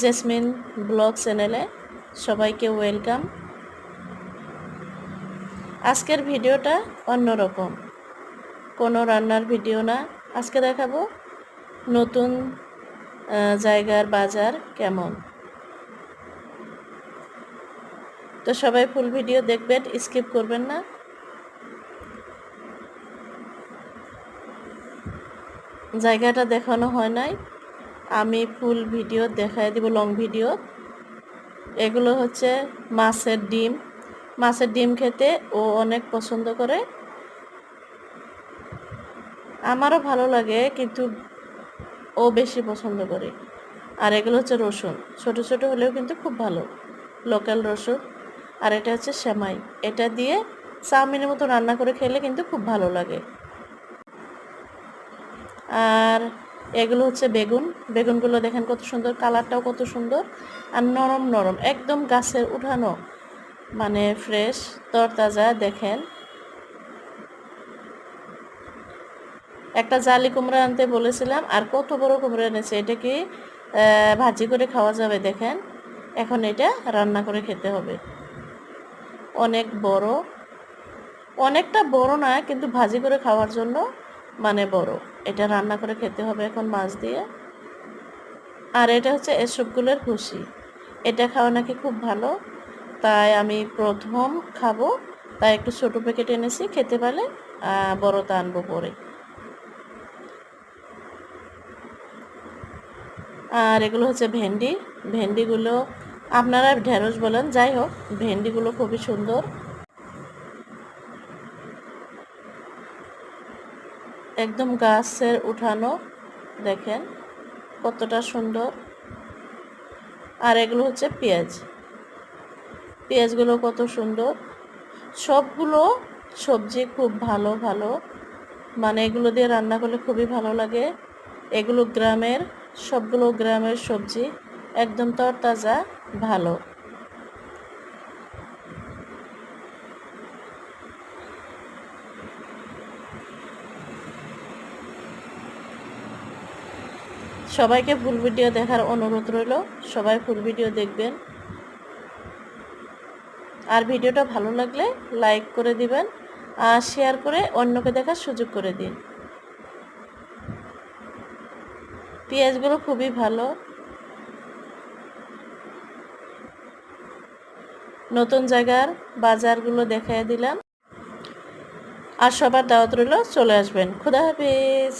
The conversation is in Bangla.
জেসমিন ব্লগ চ্যানেলে সবাইকে ওয়েলকাম। আজকের ভিডিওটা অন্যরকম, কোনো রান্নার ভিডিও না। আজকে দেখাবো নতুন জায়গার বাজার কেমন। তো সবাই ফুল ভিডিও দেখবেন, স্কিপ করবেন না। জায়গাটা দেখানো হয় নাই, আমি ফুল ভিডিও দেখাই দিব, লং ভিডিও। এগুলো হচ্ছে মাছের ডিম। মাছের ডিম খেতে ও অনেক পছন্দ করে, আমারও ভালো লাগে, কিন্তু ও বেশি পছন্দ করে। আর এগুলো হচ্ছে রসুন, ছোট ছোট হলেও কিন্তু খুব ভালো, লোকাল রসুন। আর এটা হচ্ছে সেমাই, এটা দিয়ে চাউমিনের মতো রান্না করে খেলে কিন্তু খুব ভালো লাগে। আর এগুলো হচ্ছে বেগুন। বেগুনগুলো দেখেন কত সুন্দর, কালারটাও কত সুন্দর, আর নরম নরম, একদম গাছের উঠানো, মানে ফ্রেশ তরতাজা। দেখেন, একটা জালি কুমড়া আনতে বলেছিলাম, আর কত বড় কুমড়া এনেছে। এটা কি ভাজি করে খাওয়া যাবে? দেখেন, এখন এটা রান্না করে খেতে হবে। অনেক বড়, অনেকটা বড় না, কিন্তু ভাজি করে খাওয়ার জন্য মানে বড়। এটা রান্না করে খেতে হবে এখন মাছ দিয়ে। আর এটা হচ্ছে এসবগুলোর খুশি, এটা খাওয়া নাকি খুব ভালো, তাই আমি প্রথম খাবো, তাই একটু ছোটো প্যাকেট এনেছি, খেতে পারলে বড়টা আনবো পরে। আর এগুলো হচ্ছে ভেন্ডি। ভেন্ডিগুলো আপনারা ঢেঁড়স বলেন, যাই হোক, ভেন্ডিগুলো খুবই সুন্দর, একদম গাছের উঠানো। দেখেন কতটা সুন্দর। আর এগুলো হচ্ছে পেঁয়াজ। পেঁয়াজগুলো কত সুন্দর। সবগুলো সবজি খুব ভালো ভালো, মানে এগুলো দিয়ে রান্না করলে খুবই ভালো লাগে। এগুলো গ্রামের, সবগুলো গ্রামের সবজি, একদম তরতাজা, ভালো। সবাইকে ফুল ভিডিও দেখার অনুরোধ রইল, সবাই ফুল ভিডিও দেখবেন। আর ভিডিওটা ভালো লাগলে লাইক করে দিবেন, আর শেয়ার করে অন্যকে দেখার সুযোগ করে দিন। পেঁয়াজগুলো খুবই ভালো। নতুন জায়গার বাজারগুলো দেখাই দিলাম, আর সবার দাওয়াত রইল, চলে আসবেন। খুদা হাফেজ।